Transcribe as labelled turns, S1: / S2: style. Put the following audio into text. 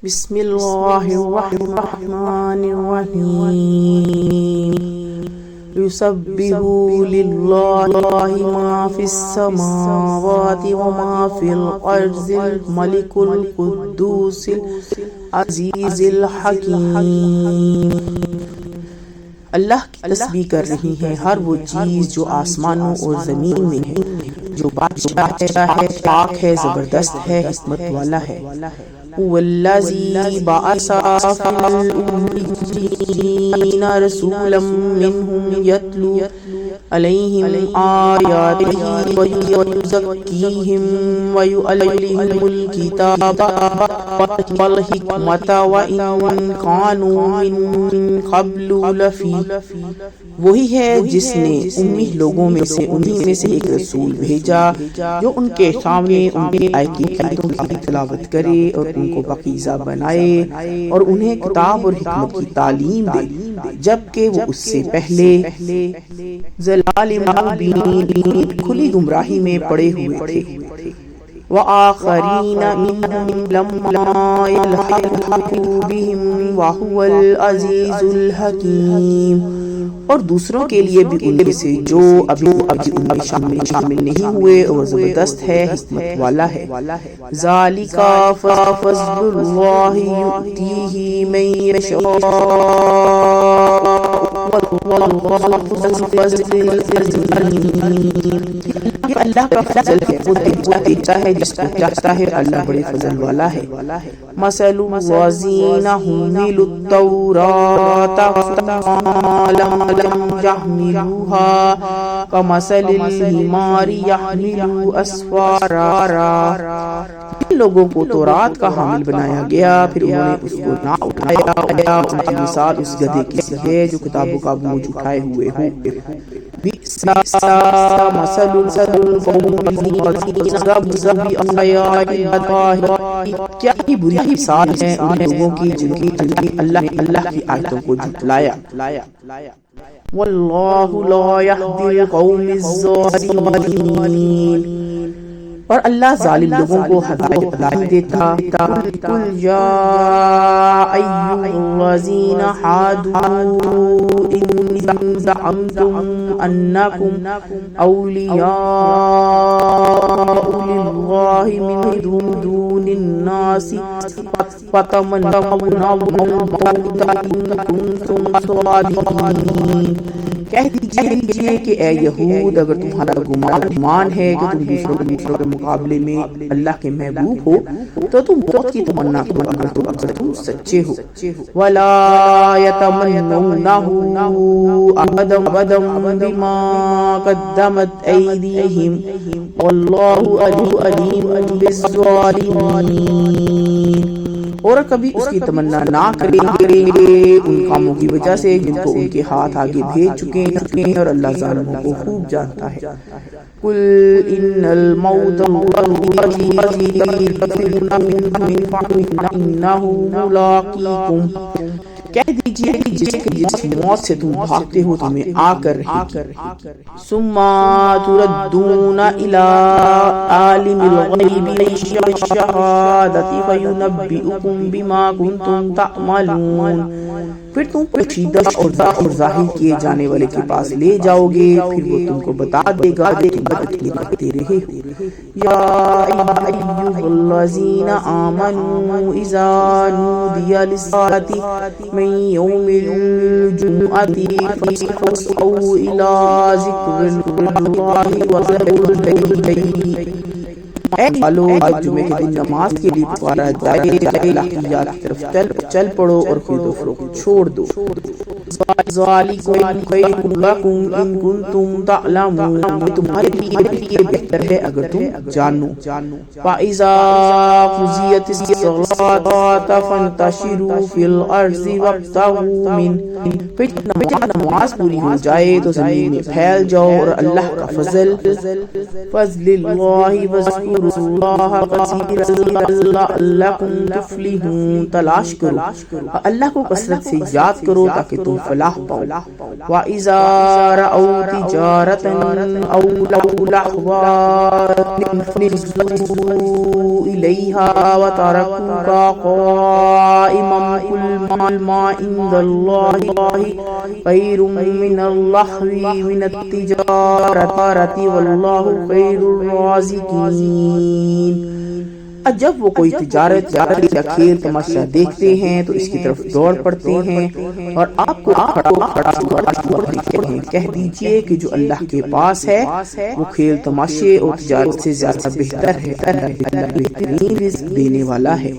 S1: بسم اللہ الرحمن الرحیم یسبح للہ ما فی السماوات وما فی الارض الملک القدوس العزیز الحکیم۔ اللہ کی تسبیح کر رہی ہے ہر وہ چیز جو آسمانوں اور زمین میں ہے، جو بادشاہ ہے، پاک ہے، زبردست ہے، حکمت والا ہے۔ والذی بعث فی الأمیین رسولا منہم یتلو علیہم آیاتہ ویزکیہم ویعلمہم الکتاب والحکمۃ وإن کانوا من قبل لفی۔ وہی ہے جس نے امی لوگوں میں سے انہی میں سے ایک رسول بھیجا جو ان کے سامنے ان کی آیتوں کی تلاوت کرے اور ان کو پاکیزہ بنائے اور انہیں کتاب اور حکمت کی تعلیم دے، جبکہ وہ اس سے پہلے ضلال مبین کھلی گمراہی میں پڑے ہوئے تھے۔ وآخرین منہم لما یلحقوا بہم وہو العزیز الحکیم، اور دوسروں کے لیے بھی ان میں سے جو ابھی ان میں شامل نہیں ہوئے اور زبردست ہے، حکمت والا ہے۔ ذالک فضل اللہ یؤتیہ من یشاء واللہ ذو الفضل العظیم۔ یہ اللہ کا فضل ہے، وہ دیتا ہے جس کو چاہتا ہے، اللہ بڑے فضل والا ہے۔ مثل الذین حملوا التوراۃ لم يحملوها كمثل الحمار يحمل اسفارا۔ ان لوگوں کو تورات کا حامل بنایا گیا، پھر انہوں نے اس کو نہ اٹھایا۔ ان کی مثال اس گدھے کی سی ہے جو کتابوں کا بوجھ اٹھائے ہوئے ہو۔ بئس مثل القوم الذین كذبوا بآیات اللہ، کیا ہی بری مثال ہے ان لوگوں کی جن کی اللہ کی آیتوں کو جھٹلایا۔ واللہ لا یہدی القوم الظالمین، اور اللہ ظالم لوگوں کو ہدایت نہیں دیتا۔ قل یا ایھا الذین ھادوا ان زعمتم انکم اولیاء للہ من دون الناس فتمنوا الموت ان کنتم صادقین۔ کہہ دیجئے کہ اے یہود، اگر تمہارا گمان ہے کہ تم دوسروں کے مقابلے میں اللہ کے محبوب ہو تو تم موت کی تمنا کرو اگر تم سچے ہو۔ وَلَا يَتَمَنَّوْنَهُ أَبَدًا بِمَا قَدَّمَتْ أَيْدِيهِمْ وَاللَّهُ عَلِيمٌ بِالظَّالِمِينَ، اور کبھی اس کی تمنا نہ کریں گے ان کاموں کی وجہ سے جن کو ان کے ہاتھ آگے بھیج چکے ہیں، اور اللہ ظالموں کو خوب جانتا ہے۔ قل ان الموت الذی تفرون منہ فإنہ ملاقیکم، کہہ دیجئے کہ جس موت سے تم بھاگتے ہو تمہیں آ کر رہے گی۔ ثم تردون الی عالم الغیب والشہادۃ فینبئکم بما کنتم تعملون، پھر تم پوشیدہ اور ظاہر کیے جانے والے کے پاس لے جاؤ گے، پھر وہ تم کو بتا دے گا کہ تم کرتے رہے ہو۔ یا ایھا الذین آمنوا اذا نودی للصلاۃ من یوم الجمعۃ فاسعوا الی ذکر اللہ وذروا البیع۔ اے والو، جمعے کے دن نماز کے لیے پکارا جائے، اللہ کی یاد کی طرف چل پڑو اور خرید و فروخت چھوڑ دو۔ ذالکم خیر لکم ان کنتم تعلمون، یہ تمہارے لیے بہتر ہے اگر تم جانو۔ فاذا قضیت الصلاۃ فانتشروا فی الارض وابتغوا من، پھر جب نماز پوری ہو جائے تو زمین میں پھیل جاؤ اور اللہ کا فضل اللہ واذکروا اللہ کثیرا لعلکم تفلحون، تلاش کرو اللہ کو کثرت سے یاد کرو تاکہ تم فلاح پاؤ. وَإِذَا رَأَوْا تِجَارَةً أَوْ لَهْوًا انفَضُّوا إِلَيْهَا وَتَرَكُوكَ قَائِمًا قُلْ مَا عِندَ اللَّهِ خَيْرٌ مِّنَ اللَّهْوِ مِنَ التِّجَارَةِ وَاللَّهُ خَيْرُ الرَّازِقِينَ. جب وہ کوئی تجارت یا کھیل تماشا دیکھتے ہیں تو اس کی طرف دوڑ پڑتے ہیں اور آپ کو کھڑا ہیں. کہہ دیجئے کہ جو اللہ کے پاس ہے وہ کھیل تماشے اور تجارت سے زیادہ بہتر ہے. اللہ بہترین رزق دینے والا ہے.